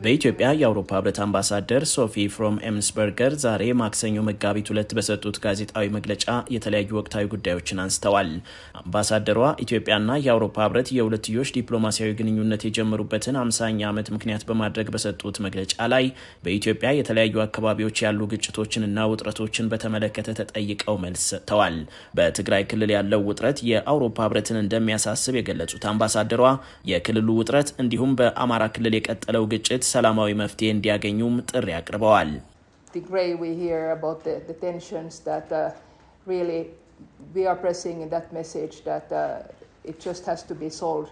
በኢትዮጵያ የአውሮፓ ህብረት አምባሳደር ሶፊ ፍሮም ኤምስበርገር ዛሬ ማክሰኞ መጋቢት 2 በሰጡት ጋዜጣዊ መግለጫ የተለያዩ ወቅታዊ ጉዳዮችን አንስተዋል። አምባሳደሯ ኢትዮጵያና የአውሮፓ ህብረት የሁለትዮሽ ዲፕሎማሲያዊ ግንኙነት የጀመሩበትን 50ኛ ዓመት ምክንያት በማድረግ በሰጡት መግለጫ ላይ በኢትዮጵያ የተለያዩ አካባቢዎች ያሉ ግጭቶችንና ውጥረቶችን በተመለከተ ተጠይቀው መልስ ሰጥተዋል። በትግራይ ክልል ያለው ውጥረት የአውሮፓ ህብረትን እንደሚያሳስብ የገለጹት አምባሳደሯ የክልሉ ውጥረት እንዲሁም በአማራ ክልል የቀጠለው ግጭት ሰላማዊ መፍትሄ እንዲያገኙም ጥሪ አቅርበዋል። Tigray, we hear about the tensions that really we are pressing in that message that it just has to be solved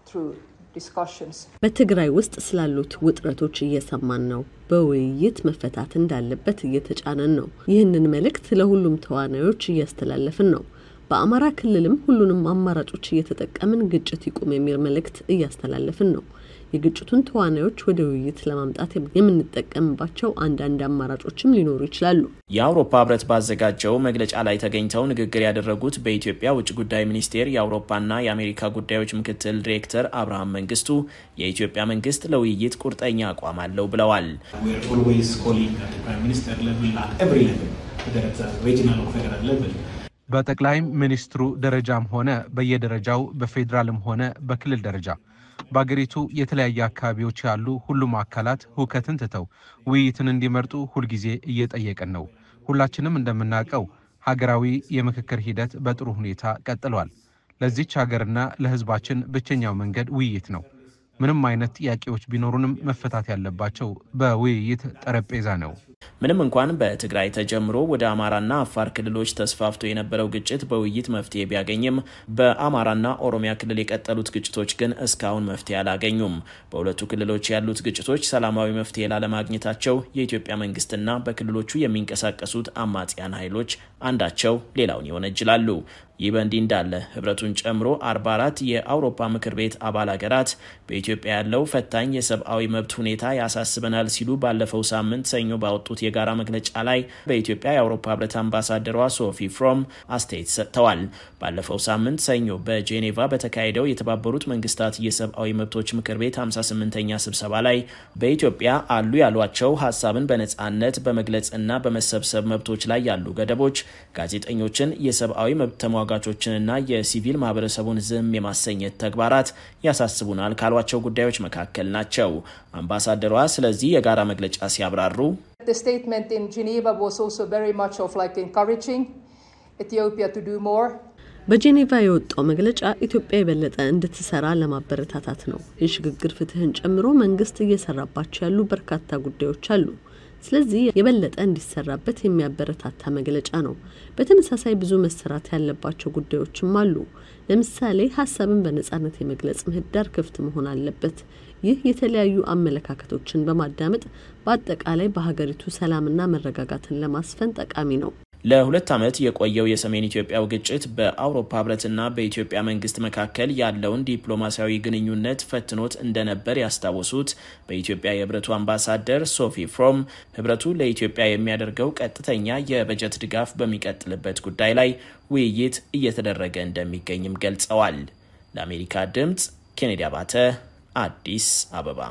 through discussions. በትግራይ ውስጥ ስላሉት ውጥረቶች እየሰማን ነው። በውይይት መፈታት እንዳለበት እየተጫነን ነው። ይህንን መልእክት ለሁሉም ተዋናዮች እያስተላለፍን ነው። በአማራ ክልልም ሁሉንም አማራጮች እየተጠቀምን ግጭት ይቆም የሚል መልእክት እያስተላለፍን ነው። የግጭቱን ተዋናዮች ወደ ውይይት ለማምጣት የምንጠቀምባቸው አንዳንድ አማራጮችም ሊኖሩ ይችላሉ። የአውሮፓ ህብረት ባዘጋጀው መግለጫ ላይ ተገኝተው ንግግር ያደረጉት በኢትዮጵያ ውጭ ጉዳይ ሚኒስቴር የአውሮፓና የአሜሪካ ጉዳዮች ምክትል ዳይሬክተር አብርሃም መንግስቱ የኢትዮጵያ መንግስት ለውይይት ቁርጠኛ አቋም አለው ብለዋል። በጠቅላይ ሚኒስትሩ ደረጃም ሆነ በየደረጃው በፌደራልም ሆነ በክልል ደረጃ በአገሪቱ የተለያየ አካባቢዎች ያሉ ሁሉም አካላት ሁከትን ትተው ውይይትን እንዲመርጡ ሁልጊዜ እየጠየቅን ነው። ሁላችንም እንደምናውቀው ሀገራዊ የምክክር ሂደት በጥሩ ሁኔታ ቀጥሏል። ለዚች ሀገርና ለህዝባችን ብቸኛው መንገድ ውይይት ነው። ምንም አይነት ጥያቄዎች ቢኖሩንም መፈታት ያለባቸው በውይይት ጠረጴዛ ነው። ምንም እንኳን በትግራይ ተጀምሮ ወደ አማራና አፋር ክልሎች ተስፋፍቶ የነበረው ግጭት በውይይት መፍትሄ ቢያገኝም በአማራና ኦሮሚያ ክልል የቀጠሉት ግጭቶች ግን እስካሁን መፍትሄ አላገኙም። በሁለቱ ክልሎች ያሉት ግጭቶች ሰላማዊ መፍትሄ ላለማግኘታቸው የኢትዮጵያ መንግስትና በክልሎቹ የሚንቀሳቀሱት አማጽያን ኃይሎች አንዳቸው ሌላውን ይወነጅላሉ። ይህ በእንዲህ እንዳለ ህብረቱን ጨምሮ 44 የአውሮፓ ምክር ቤት አባል ሀገራት በኢትዮጵያ ያለው ፈታኝ የሰብአዊ መብት ሁኔታ ያሳስበናል ሲሉ ባለፈው ሳምንት ሰኞ ባወጡት የጋራ መግለጫ ላይ በኢትዮጵያ የአውሮፓ ህብረት አምባሳደሯ ሶፊ ፍሮም አስተያየት ሰጥተዋል። ባለፈው ሳምንት ሰኞ በጄኔቫ በተካሄደው የተባበሩት መንግስታት የሰብአዊ መብቶች ምክር ቤት 58ኛ ስብሰባ ላይ በኢትዮጵያ አሉ ያሏቸው ሐሳብን በነጻነት በመግለጽና በመሰብሰብ መብቶች ላይ ያሉ ገደቦች ጋዜጠኞችን የሰብአዊ መብት ተሟጋቾችንና የሲቪል ማህበረሰቡን ዝም የማሰኘት ተግባራት ያሳስቡናል ካሏቸው ጉዳዮች መካከል ናቸው። አምባሳደሯ ስለዚህ የጋራ መግለጫ ሲያብራሩ The statement in Geneva was also very much of like encouraging Ethiopia to do more. በጄኔቫ የወጣው መግለጫ ኢትዮጵያ የበለጠ እንድትሰራ ለማበረታታት ነው። የሽግግር ፍትህን ጨምሮ መንግስት እየሰራባቸው ያሉ በርካታ ጉዳዮች አሉ። ስለዚህ የበለጠ እንዲሰራበት የሚያበረታታ መግለጫ ነው። በተመሳሳይ ብዙ መሰራት ያለባቸው ጉዳዮችም አሉ። ለምሳሌ ሐሳብን በነጻነት የመግለጽ ምህዳር ክፍት መሆን አለበት። ይህ የተለያዩ አመለካከቶችን በማዳመጥ በአጠቃላይ በሀገሪቱ ሰላምና መረጋጋትን ለማስፈን ጠቃሚ ነው። ለሁለት ዓመት የቆየው የሰሜን ኢትዮጵያው ግጭት በአውሮፓ ህብረትና በኢትዮጵያ መንግስት መካከል ያለውን ዲፕሎማሲያዊ ግንኙነት ፈትኖት እንደነበር ያስታወሱት በኢትዮጵያ የህብረቱ አምባሳደር ሶፊ ፍሮም ህብረቱ ለኢትዮጵያ የሚያደርገው ቀጥተኛ የበጀት ድጋፍ በሚቀጥልበት ጉዳይ ላይ ውይይት እየተደረገ እንደሚገኝም ገልጸዋል። ለአሜሪካ ድምጽ ኬኔዲ አባተ አዲስ አበባ